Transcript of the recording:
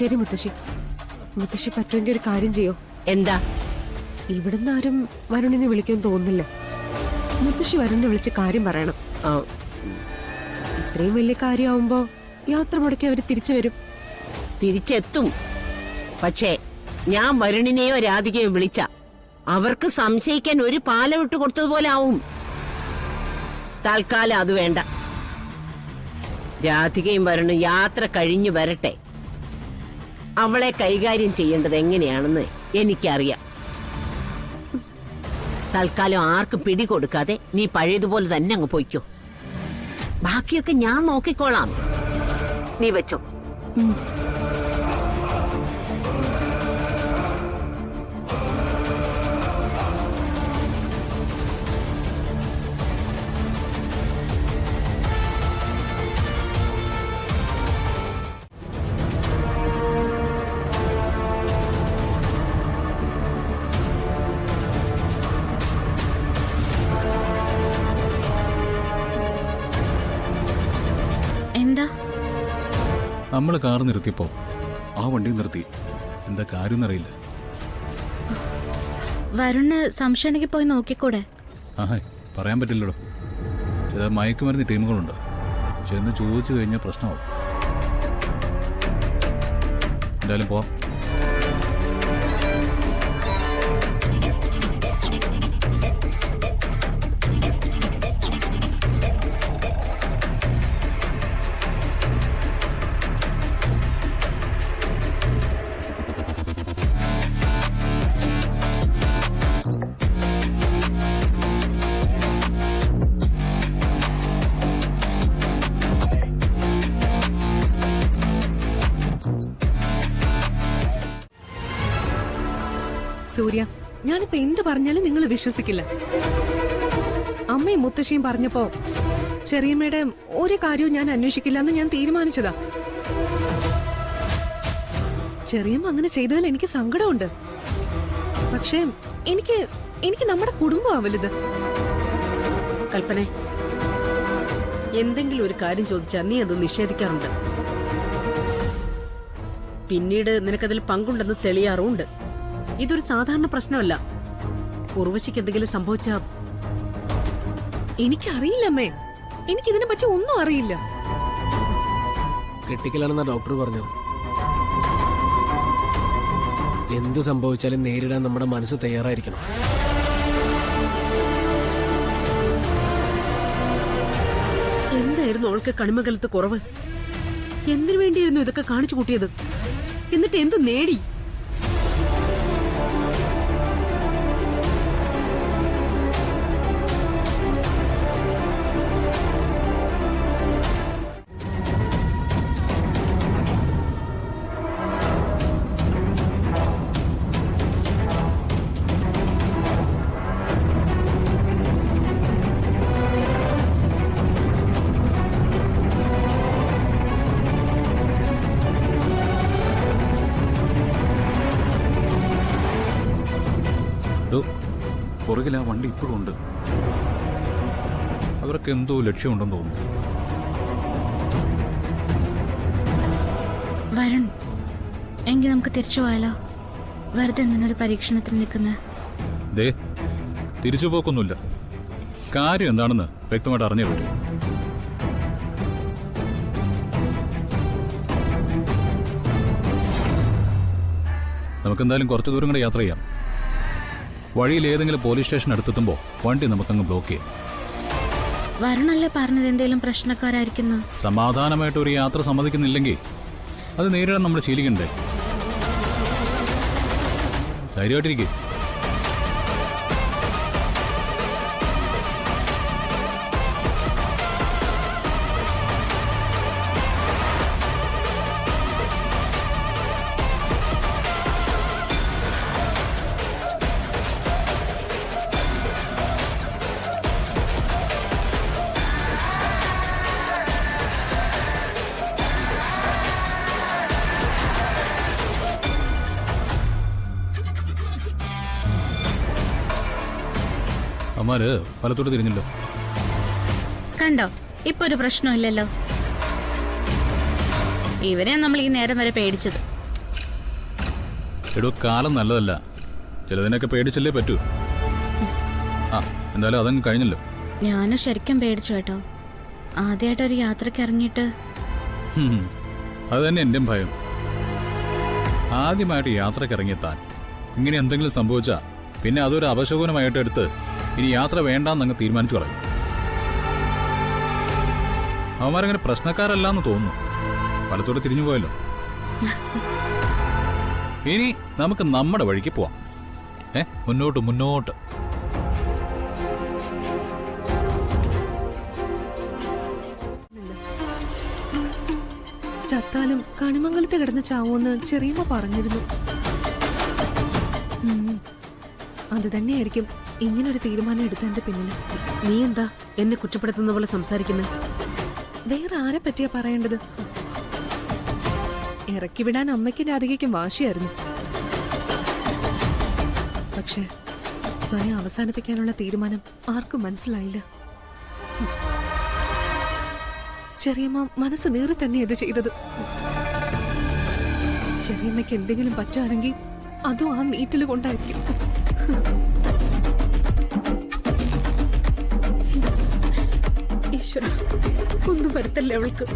ശരി മുത്തശ്ശി, മുത്തശ്ശി പറ്റുമെങ്കിൽ ഒരു കാര്യം ചെയ്യോ? എന്താ? ഇവിടുന്ന് ആരും വരുണിനെ വിളിക്കാൻ തോന്നുന്നില്ല. മുത്തശ്ശി വരുണിനെ വിളിച്ച് കാര്യം പറയണം. ഇത്രയും വലിയ കാര്യമാവുമ്പോ യാത്ര മുടക്കി അവര് തിരിച്ചു വരും. തിരിച്ചെത്തും. പക്ഷേ ഞാൻ വരുണിനെയോ രാധികയോ വിളിച്ച അവർക്ക് സംശയിക്കാൻ ഒരു പാലം ഇട്ട് കൊടുത്തതുപോലെ ആവും. തൽക്കാലം അത് വേണ്ട. രാധികയും വരുണും യാത്ര കഴിഞ്ഞു വരട്ടെ. അവളെ കൈകാര്യം ചെയ്യേണ്ടത് എങ്ങനെയാണെന്ന് എനിക്കറിയാം. തൽക്കാലം ആർക്കും പിടികൊടുക്കാതെ നീ പഴയതുപോലെ തന്നെ അങ്ങ് പോയിക്കോ. ബാക്കിയൊക്കെ ഞാൻ നോക്കിക്കോളാം. നീ വെച്ചോ. എന്താ? നമ്മൾ കാർ നിർത്തിയപ്പോ ആ വണ്ടി നിർത്തി. എന്താ കാര്യം അറിയില്ല. വരുണ് സംശയമുണ്ടെങ്കിൽ പോയി നോക്കിക്കൂടെ? ആഹാ, പറയാൻ പറ്റില്ലടോ. ചില മയക്കുമരുന്ന് ടീമുകളുണ്ട്. ചെന്ന് ചോദിച്ചു കഴിഞ്ഞാൽ പ്രശ്നമാവും. എന്തായാലും പോവാം. സൂര്യ, ഞാനിപ്പോ എന്ത് പറഞ്ഞാലും നിങ്ങൾ വിശ്വസിക്കില്ല. അമ്മയും മുത്തശ്ശിയും പറഞ്ഞപ്പോ ചെറിയമ്മയുടെ ഒരു കാര്യവും ഞാൻ അന്വേഷിക്കില്ല എന്ന് ഞാൻ തീരുമാനിച്ചതാ. ചെറിയമ്മ അങ്ങനെ ചെയ്തതിൽ എനിക്ക് സങ്കടമുണ്ട്. പക്ഷേ എനിക്ക് നമ്മുടെ കുടുംബമാ വലുത്. കൽപ്പന, എന്തെങ്കിലും ഒരു കാര്യം ചോദിച്ചാൽ നീ അത് നിഷേധിക്കാറുണ്ട്. പിന്നീട് നിനക്കതിൽ പങ്കുണ്ടെന്ന് തെളിയാറുമുണ്ട്. ഇതൊരു സാധാരണ പ്രശ്നമല്ല. ഉർവശിക്ക് എന്തെങ്കിലും സംഭവിച്ചാ എനിക്കറിയില്ലമ്മേ. എനിക്കിതിനെ പറ്റി ഒന്നും അറിയില്ല. ക്രിട്ടിക്കലാണെന്നാ ഡോക്ടർ പറഞ്ഞു. എന്ത് സംഭവിച്ചാലും നേരിടാൻ നമ്മുടെ മനസ്സ് തയ്യാറായിരിക്കണം. എന്തായിരുന്നു അവൾക്ക് കണിമകലത്ത് കുറവ്? എന്തിനു വേണ്ടിയായിരുന്നു ഇതൊക്കെ കാണിച്ചു കൂട്ടിയത്? എന്നിട്ട് എന്ത് നേടി? പുറകിൽ ആ വണ്ടി ഇപ്പോഴും ഉണ്ട്. അവർക്ക് എന്തോ ലക്ഷ്യമുണ്ടെന്ന് തോന്നുന്നു. വരുൺ, എങ്കിൽ നമുക്ക് തിരിച്ചു പോയാലോ? വെറുതെ എന്തിനൊരു പരീക്ഷണത്തിന് നിൽക്കുന്ന? ദേ, തിരിച്ചു പോക്കൊന്നുമില്ല. കാര്യം എന്താണെന്ന് വ്യക്തമായിട്ട് അറിഞ്ഞേ പറ്റൂ. നമുക്കെന്തായാലും കുറച്ചു ദൂരം കൂടെ യാത്ര ചെയ്യാം. വഴിയിൽ ഏതെങ്കിലും പോലീസ് സ്റ്റേഷൻ അടുത്തെത്തുമ്പോ വണ്ടി നമുക്കങ്ങ് ബ്ലോക്ക് ചെയ്യാം. വരുണല്ലേ പറഞ്ഞത് എന്തെങ്കിലും പ്രശ്നക്കാരായിരിക്കുന്നു. സമാധാനമായിട്ട് ഒരു യാത്ര സമ്മതിക്കുന്നില്ലെങ്കിൽ അത് നേരിടാൻ നമ്മൾ ശീലിക്കണ്ടേ? ധൈര്യമായിട്ടിരിക്കേ. അമ്മാര് വലത്തോട്ട് തിരിഞ്ഞല്ലോ. കണ്ടോ, ഇപ്പൊ ഒരു പ്രശ്നമില്ലല്ലോ. ഇവരെ നമ്മൾ ഈ നേരം വരെ പേടിച്ചത്. എടോ കാലം നല്ലതല്ല, ചിലതിനൊക്കെ പേടിച്ചല്ലേ പറ്റൂ. ആ എന്തായാലും അതങ്ങ് കഴിഞ്ഞല്ലോ. ഞാനും ശരിക്കും പേടിച്ചു കേട്ടോ. ആദ്യമായിട്ട് ഒരു യാത്രക്ക് ഇറങ്ങിയിട്ട്. അത് തന്നെ എന്റെയും ഭയം. ആദ്യമായിട്ട് യാത്രക്ക് ഇറങ്ങിയെത്താൻ ഇങ്ങനെ എന്തെങ്കിലും സംഭവിച്ചാ പിന്നെ അതൊരു അപശകുനമായിട്ട് എടുത്ത് ഇനി യാത്ര വേണ്ടാന്നങ്ങ് തീരുമാനിച്ചു കളയും. അവന്മാരങ്ങനെ പ്രശ്നക്കാരല്ലാന്ന് തോന്നുന്നു. വലത്തോടെ തിരിഞ്ഞു പോയല്ലോ. ഇനി നമുക്ക് നമ്മുടെ വഴിക്ക് പോവാം. മുന്നോട്ട് മുന്നോട്ട്. ചത്താലും കണിമംഗലത്ത് കിടന്ന് ചാവൂന്ന് ചെറിയമ്മ പറഞ്ഞിരുന്നു. അത് തന്നെയായിരിക്കും ഇങ്ങനൊരു തീരുമാനം എടുത്തതിന്റെ പിന്നില്. നീ എന്താ എന്നെ കുറ്റപ്പെടുത്തുന്ന പോലെ സംസാരിക്കുന്നത്? വേറെ ആരെ പറ്റിയാ പറയേണ്ടത്? ഇറക്കി വിടാൻ അമ്മയ്ക്കും രാധികയ്ക്കും വാശിയായിരുന്നു. പക്ഷെ സ്വയം അവസാനിപ്പിക്കാനുള്ള തീരുമാനം ആർക്കും മനസ്സിലായില്ല. ചെറിയമ്മ മനസ്സ് നേറി തന്നെ ഇത് ചെയ്തത്. ചെറിയമ്മയ്ക്ക് എന്തെങ്കിലും പറ്റുകയാണെങ്കിൽ അതും ആ നീറ്റിൽ കൊണ്ടായിരിക്കും. ഈശ്വര, ഒന്നും വരുത്തല്ലേ അവൾക്ക്.